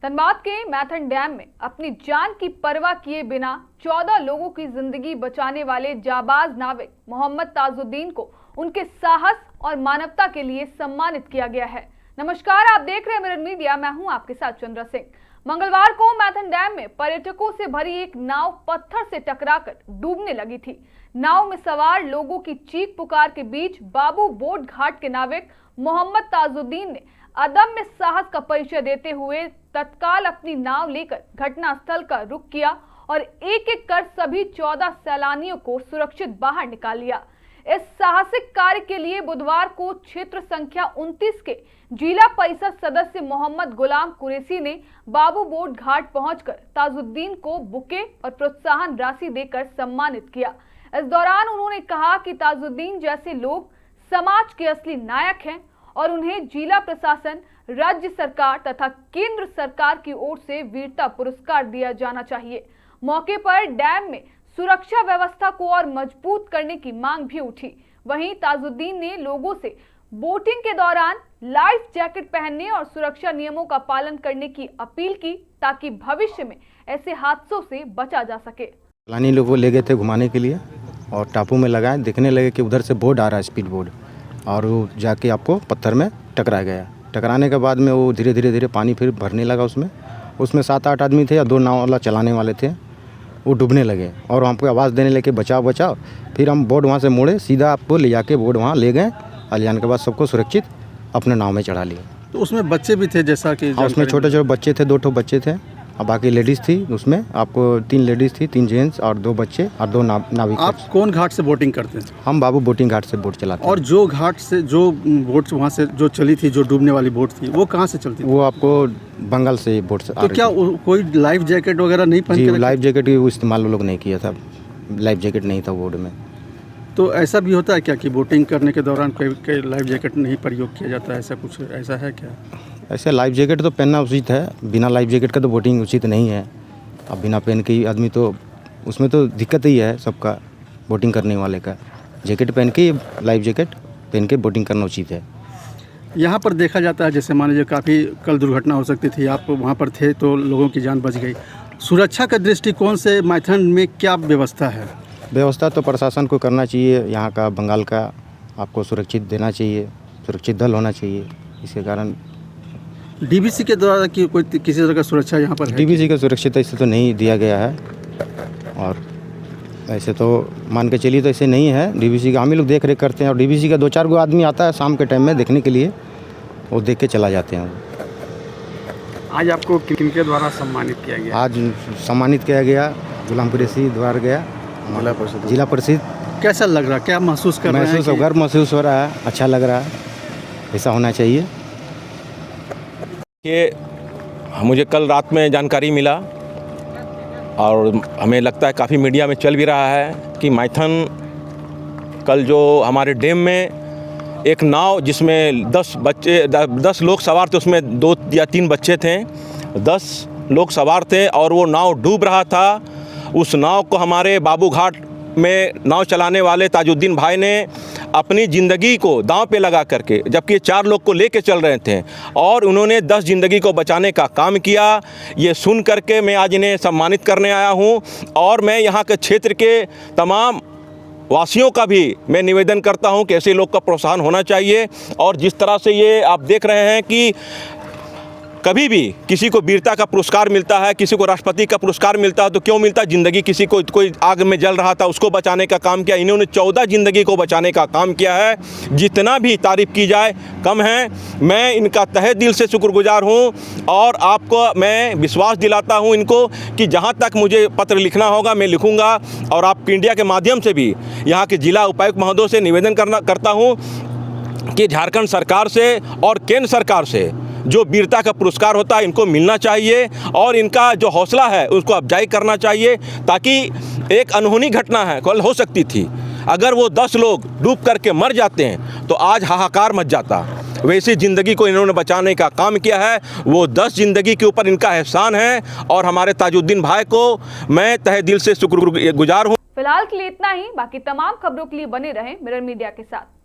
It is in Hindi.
धनबाद के मैथन डैम में अपनी जान की परवाह किए बिना 14 लोगों की जिंदगी बचाने वाले जाबाज नाविक मोहम्मद ताजुद्दीन को उनके साहस और मानवता के लिए सम्मानित किया गया है। नमस्कार, आप देख रहे हैं मिरर मीडिया। मैं हूं आपके साथ चंद्रा सिंह। मंगलवार को मैथन डैम में पर्यटकों से भरी एक नाव पत्थर से टकराकर डूबने लगी थी। नाव में सवार लोगों की चीख पुकार के बीच बाबू बोट घाट के नाविक मोहम्मद ताजुद्दीन ने अदम्य साहस का परिचय देते हुए तत्काल अपनी नाव लेकर घटनास्थल का रुख किया और एक एक कर सभी 14 सैलानियों को सुरक्षित बाहर निकाल लिया। इस साहसिक कार्य के लिए बुधवार को क्षेत्र संख्या 29 के जिला परिषद सदस्य मोहम्मद गुलाम कुरैशी ने बाबू बोट घाट पहुंचकर ताजुद्दीन को बुके और प्रोत्साहन राशि देकर सम्मानित किया। इस दौरान उन्होंने कहा कि ताजुद्दीन जैसे लोग समाज के असली नायक हैं और उन्हें जिला प्रशासन, राज्य सरकार तथा केंद्र सरकार की ओर से वीरता पुरस्कार दिया जाना चाहिए। मौके पर डैम में सुरक्षा व्यवस्था को और मजबूत करने की मांग भी उठी। वहीं ताजुद्दीन ने लोगों से बोटिंग के दौरान लाइफ जैकेट पहनने और सुरक्षा नियमों का पालन करने की अपील की ताकि भविष्य में ऐसे हादसों से बचा जा सके। सैलानी लोगों को ले गए थे घुमाने के लिए और टापू में लगाए, देखने लगे कि उधर से बोट आ रहा है, स्पीड बोट, और वो जाके आपको पत्थर में टकरा गया। टकराने के बाद में वो धीरे धीरे पानी फिर भरने लगा। उसमें 7-8 आदमी थे या 2 नाव वाला चलाने वाले थे, वो डूबने लगे और हमको आवाज़ देने लगे बचाओ बचाओ। फिर हम बोट वहाँ से मोड़े, सीधा आपको ले जाके बोट वहाँ ले गए और ले जाने के बाद सबको सुरक्षित अपने नाव में चढ़ा लिए। तो उसमें बच्चे भी थे जैसा कि उसमें छोटे छोटे बच्चे थे, 2 ठो बच्चे थे और बाकी लेडीज़ थी। उसमें आपको 3 लेडीज़ थी, 3 जेंट्स और 2 बच्चे और 2 नाविक। आप कौन घाट से बोटिंग करते हैं? हम बाबू बोटिंग घाट से बोट चलाते हैं। और जो घाट से जो बोट वहाँ से जो चली थी, जो डूबने वाली बोट थी, वो कहाँ से चलती थी? वो आपको बंगाल से बोट से। तो क्या कोई लाइफ जैकेट वगैरह नहीं पहन के? लाइफ जैकेट की इस्तेमाल वो लोग नहीं किया था, लाइफ जैकेट नहीं था बोट में। तो ऐसा भी होता है क्या कि बोटिंग करने के दौरान कोई लाइफ जैकेट नहीं प्रयोग किया जाता है? ऐसा कुछ ऐसा है क्या? ऐसे लाइफ जैकेट तो पहनना उचित है, बिना लाइफ जैकेट का तो बोटिंग उचित नहीं है। अब बिना पहन के ही आदमी तो उसमें तो दिक्कत ही है सबका, बोटिंग करने वाले का। जैकेट पहन के, लाइफ जैकेट पहन के बोटिंग करना उचित है। यहाँ पर देखा जाता है, जैसे मान लीजिए काफ़ी कल दुर्घटना हो सकती थी, आप वहाँ पर थे तो लोगों की जान बच गई। सुरक्षा के दृष्टिकोण से मैथन में क्या व्यवस्था है? व्यवस्था तो प्रशासन को करना चाहिए, यहाँ का बंगाल का आपको सुरक्षित देना चाहिए, सुरक्षित दल होना चाहिए। इसके कारण डीवीसी के द्वारा कि कोई किसी तरह का सुरक्षा यहाँ पर है? डीवीसी का सुरक्षित ऐसे तो नहीं दिया गया है और ऐसे तो मान के चलिए तो ऐसे नहीं है। डीवीसी का हम ही लोग देख रेख करते हैं और डीवीसी का 2-4 गो आदमी आता है शाम के टाइम में देखने के लिए, वो देख के चला जाते हैं। आज आपको किनके द्वारा सम्मानित किया गया? आज सम्मानित किया गया गुलाम कुरैशी द्वारा गया, जिला परिषद। कैसा लग रहा है, क्या महसूस कर रहे हैं? गर्व महसूस हो रहा है, अच्छा लग रहा है, ऐसा होना चाहिए। कि मुझे कल रात में जानकारी मिला और हमें लगता है काफ़ी मीडिया में चल भी रहा है कि मैथन कल जो हमारे डैम में एक नाव जिसमें 10 लोग सवार थे, उसमें 2 या 3 बच्चे थे, 10 लोग सवार थे और वो नाव डूब रहा था। उस नाव को हमारे बाबू घाट में नाव चलाने वाले ताजुद्दीन भाई ने अपनी ज़िंदगी को दांव पे लगा करके, जबकि 4 लोग को लेके चल रहे थे और उन्होंने 10 ज़िंदगी को बचाने का काम किया। ये सुन करके मैं आज इन्हें सम्मानित करने आया हूँ और मैं यहाँ के क्षेत्र के तमाम वासियों का भी मैं निवेदन करता हूँ कि ऐसे लोग का प्रोत्साहन होना चाहिए। और जिस तरह से ये आप देख रहे हैं कि कभी भी किसी को वीरता का पुरस्कार मिलता है, किसी को राष्ट्रपति का पुरस्कार मिलता है, तो क्यों मिलता है? ज़िंदगी किसी को, कोई आग में जल रहा था उसको बचाने का काम किया। इन्होंने 14 ज़िंदगी को बचाने का काम किया है। जितना भी तारीफ़ की जाए कम है। मैं इनका तहे दिल से शुक्रगुजार हूँ और आपको मैं विश्वास दिलाता हूँ इनको कि जहाँ तक मुझे पत्र लिखना होगा मैं लिखूँगा और आप इंडिया के माध्यम से भी यहाँ के जिला उपायुक्त महोदय से निवेदन करता हूँ कि झारखंड सरकार से और केंद्र सरकार से जो वीरता का पुरस्कार होता है इनको मिलना चाहिए और इनका जो हौसला है उसको अफजाई करना चाहिए, ताकि एक अनहोनी घटना है कल हो सकती थी, अगर वो 10 लोग डूब करके मर जाते हैं तो आज हाहाकार मच जाता। वैसी ज़िंदगी को इन्होंने बचाने का काम किया है, वो 10 ज़िंदगी के ऊपर इनका एहसान है और हमारे ताजुद्दीन भाई को मैं तहे दिल से शुक्रगुजार हूँ। फिलहाल के लिए इतना ही। बाकी तमाम खबरों के लिए बने रहें मिरर मीडिया के साथ।